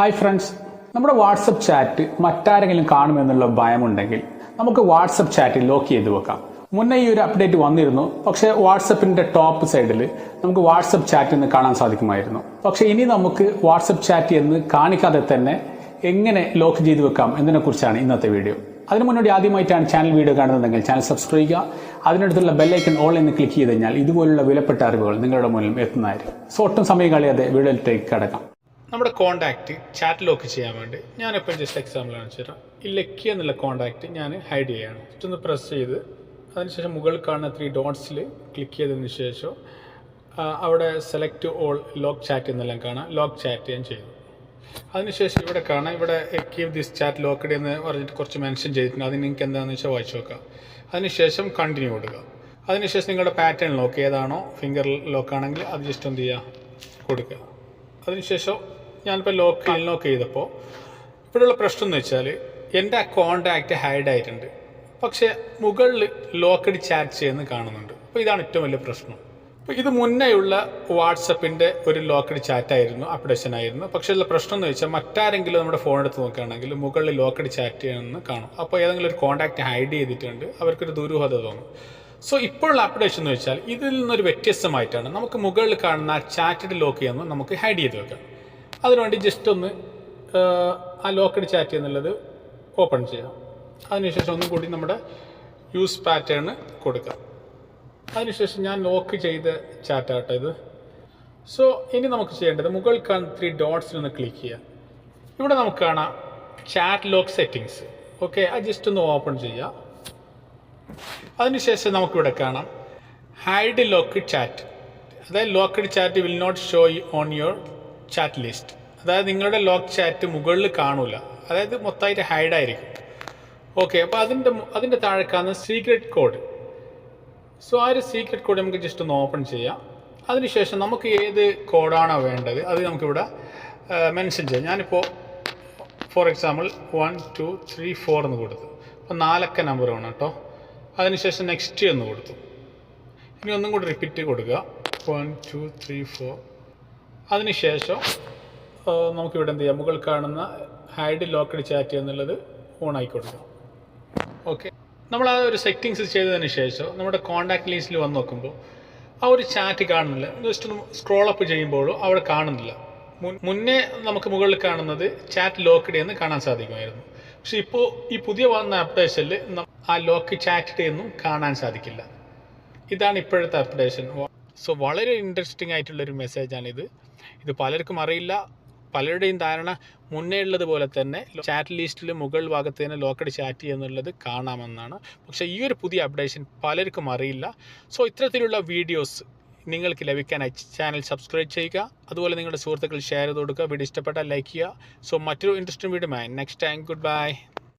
Hi friends, നമ്മുടെ WhatsApp chat മറ്റാരെങ്കിലും കാണുമെന്നുള്ള ഭയമുണ്ടെങ്കിൽ നമുക്ക് വാട്സപ്പ് ചാറ്റ് ലോക്ക് ചെയ്ത് വെക്കാം. മുന്നേ ഈ ഒരു അപ്ഡേറ്റ് വന്നിരുന്നു. പക്ഷേ വാട്സപ്പിന്റെ ടോപ്പ് സൈഡിൽ നമുക്ക് വാട്സപ്പ് ചാറ്റ് എന്ന് കാണാൻ സാധിക്കുമായിരുന്നു. പക്ഷേ ഇനി നമുക്ക് വാട്സപ്പ് ചാറ്റ് എന്ന് കാണിക്കാതെ തന്നെ എങ്ങനെ ലോക്ക് ചെയ്ത് വെക്കാം എന്നതിനെക്കുറിച്ചാണ് ഇന്നത്തെ വീഡിയോ. അതിന് മുന്നോടി ആദ്യമായിട്ടാണ് ചാനൽ വീഡിയോ കാണുന്നതെങ്കിൽ ചാനൽ സബ്സ്ക്രൈബ് ചെയ്യുക. അതിനടുത്തുള്ള ബെല്ലൈക്കൺ ഓൾ എന്ന് ക്ലിക്ക് ചെയ്ത് കഴിഞ്ഞാൽ ഇതുപോലുള്ള വിലപ്പെട്ട അറിവുകൾ നിങ്ങളുടെ മുന്നിൽ എത്തുന്നതായിരിക്കും. സോ ഒട്ടും സമയം കളയാതെ വീഡിയോയിലേക്ക് കടക്കാം. നമ്മുടെ കോൺടാക്റ്റ് ചാറ്റ് ലോക്ക് ചെയ്യാൻ വേണ്ടി ഞാനിപ്പോൾ ജസ്റ്റ് എക്സാമ്പിൾ കാണിച്ചു തരാം. ഈ ലക്കി എന്നുള്ള കോൺടാക്റ്റ് ഞാൻ ഹൈഡ് ചെയ്യുകയാണ്. ജസ്റ്റ് ഒന്ന് പ്രസ് ചെയ്ത് അതിനുശേഷം മുകളിൽ കാണുന്ന 3 ഡോട്ട്സിൽ ക്ലിക്ക് ചെയ്തതിന് ശേഷം അവിടെ സെലക്ട് ഓൾ ലോക്ക് ചാറ്റ് എന്നെല്ലാം കാണാം. ലോക്ക് ചാറ്റ് ഞാൻ ചെയ്തു. അതിനുശേഷം ഇവിടെ കാണാം, ഇവിടെ കീപ് ദിസ് ചാറ്റ് ലോക്ക്ഡ് എന്ന് പറഞ്ഞിട്ട് കുറച്ച് മെൻഷൻ ചെയ്തിട്ടുണ്ട്. അത് നിങ്ങൾക്ക് എന്താണെന്ന് വെച്ചാൽ വായിച്ചു നോക്കാം. അതിനുശേഷം കണ്ടിന്യൂ കൊടുക്കുക. അതിനുശേഷം നിങ്ങളുടെ പാറ്റേൺ ലോക്ക് ഏതാണോ, ഫിംഗർ ലോക്ക് ആണെങ്കിൽ അത് ജസ്റ്റ് എന്ത് ചെയ്യുക, കൊടുക്കുക. അതിനുശേഷം ഞാനിപ്പോൾ ലോക്ക് ചെയ്തപ്പോൾ ഇവിടെയുള്ള പ്രശ്നം എന്ന് വെച്ചാൽ എൻ്റെ ആ കോൺടാക്റ്റ് ഹൈഡ് ആയിട്ടുണ്ട്, പക്ഷേ മുകളിൽ ലോക്കഡ് ചാറ്റ് ചെയ്യുന്നത് കാണുന്നുണ്ട്. അപ്പോൾ ഇതാണ് ഏറ്റവും വലിയ പ്രശ്നം. അപ്പോൾ ഇത് മുന്നേയുള്ള വാട്സപ്പിൻ്റെ ഒരു ലോക്കഡ് ചാറ്റായിരുന്നു, അപ്ഡേഷൻ ആയിരുന്നു. പക്ഷേ ഉള്ള പ്രശ്നം എന്ന് വെച്ചാൽ മറ്റാരെങ്കിലും നമ്മുടെ ഫോൺ എടുത്ത് നോക്കുകയാണെങ്കിൽ മുകളിൽ ലോക്കഡ് ചാറ്റ് ചെയ്യുന്നത് കാണും. അപ്പോൾ ഏതെങ്കിലും ഒരു കോൺടാക്റ്റ് ഹൈഡ് ചെയ്തിട്ടുണ്ട്, അവർക്കൊരു ദുരൂഹത തോന്നും. സോ ഇപ്പോഴുള്ള അപ്ഡേഷൻ എന്ന് വെച്ചാൽ ഇതിൽ നിന്നൊരു വ്യത്യസ്തമായിട്ടാണ്. നമുക്ക് മുകളിൽ കാണുന്ന ആ ചാറ്റിൽ ലോക്ക് ചെയ്യുന്നത് നമുക്ക് ഹൈഡ് ചെയ്ത് വെക്കാം. അതിനുവേണ്ടി ജസ്റ്റ് ഒന്ന് ആ ലോക്കഡ് ചാറ്റ് എന്നുള്ളത് ഓപ്പൺ ചെയ്യാം. അതിനുശേഷം ഒന്നും കൂടി നമ്മുടെ യൂസ് പാറ്റേൺ കൊടുക്കാം. അതിനുശേഷം ഞാൻ ലോക്ക് ചെയ്ത ചാറ്റാട്ടോ ഇത്. സോ ഇനി നമുക്ക് ചെയ്യേണ്ടത് മുകളിൽ കാണുന്ന 3 ഡോട്ട്സിൽ ഒന്ന് ക്ലിക്ക് ചെയ്യാം. ഇവിടെ നമുക്ക് കാണാം ചാറ്റ് ലോക്ക് സെറ്റിങ്സ്. ഓക്കെ, അത് ജസ്റ്റ് ഒന്ന് ഓപ്പൺ ചെയ്യാം. അതിനുശേഷം നമുക്കിവിടെ കാണാം ഹൈഡ് ലോക്ക്ഡ് ചാറ്റ്. അതായത് locked chat will not show on your chat list. അതായത് നിങ്ങളുടെ ലോക്ക് ചാറ്റ് മുകളിൽ കാണൂല, അതായത് മൊത്തമായിട്ട് ഹൈഡ് ആയിരിക്കും. ഓക്കെ, അപ്പോൾ അതിൻ്റെ താഴെ കാണുന്ന സീക്രട്ട് കോഡ്. സോ ആ ഒരു സീക്രട്ട് കോഡ് നമുക്ക് ജസ്റ്റ് ഒന്ന് ഓപ്പൺ ചെയ്യാം. അതിനുശേഷം നമുക്ക് ഏത് കോഡാണോ വേണ്ടത് അത് നമുക്കിവിടെ മെൻഷൻ ചെയ്യാം. ഞാനിപ്പോൾ ഫോർ എക്സാമ്പിൾ 1 2 3 4 എന്ന് കൊടുത്തു. അപ്പോൾ 4 അക്ക നമ്പർ വേണം കേട്ടോ. അതിനുശേഷം നെക്സ്റ്റ് എന്ന് കൊടുത്തു. ഇനി ഒന്നും കൂടി റിപ്പീറ്റ് കൊടുക്കുക, 1 2 3 4. അതിനുശേഷം നമുക്കിവിടെ എന്ത് ചെയ്യാം, മുകളിൽ കാണുന്ന ഹൈഡ് ലോക്കഡ് ചാറ്റ് എന്നുള്ളത് ഓൺ ആയി കൊടുക്കാം. ഓക്കെ, നമ്മൾ ആ ഒരു സെറ്റിങ്സ് ചെയ്തതിന് ശേഷം നമ്മുടെ കോൺടാക്ട് ലിസ്റ്റിൽ വന്ന് നോക്കുമ്പോൾ ആ ഒരു ചാറ്റ് കാണുന്നില്ല. ജസ്റ്റ് ഒന്ന് സ്ക്രോൾ അപ്പ് ചെയ്യുമ്പോഴും അവിടെ കാണുന്നില്ല. മുന്നേ നമുക്ക് മുകളിൽ കാണുന്നത് ചാറ്റ് ലോക്ക്ഡ് എന്ന് കാണാൻ സാധിക്കുമായിരുന്നു. പക്ഷെ ഇപ്പോൾ ഈ പുതിയ വന്ന അപ്ഡേഷനിൽ ആ ലോക്ക് ചാറ്റ് ഒന്നും കാണാൻ സാധിക്കില്ല. ഇതാണ് ഇപ്പോഴത്തെ അപ്ഡേഷൻ. സോ വളരെ ഇൻട്രസ്റ്റിംഗ് ആയിട്ടുള്ളൊരു മെസ്സേജാണിത്. ഇത് പലർക്കും അറിയില്ല. പലരുടെയും ധാരണ മുന്നേ ഉള്ളതുപോലെ തന്നെ ചാറ്റ് ലിസ്റ്റിൽ മുകൾ ഭാഗത്ത് തന്നെ ലോക്കഡ് ചാറ്റ് എന്നുള്ളത് കാണാമെന്നാണ്. പക്ഷേ ഈ ഒരു പുതിയ അപ്ഡേഷൻ പലർക്കും അറിയില്ല. സോ ഇത്തരത്തിലുള്ള വീഡിയോസ് നിങ്ങൾക്ക് ലഭിക്കാനായി ചാനൽ സബ്സ്ക്രൈബ് ചെയ്യുക. അതുപോലെ നിങ്ങളുടെ സുഹൃത്തുക്കൾ ഷെയർ ചെയ്ത് കൊടുക്കുക. വീഡിയോ ഇഷ്ടപ്പെട്ടാൽ ലൈക്ക് ചെയ്യുക. സോ മറ്റൊരു interesting video next time. Good bye.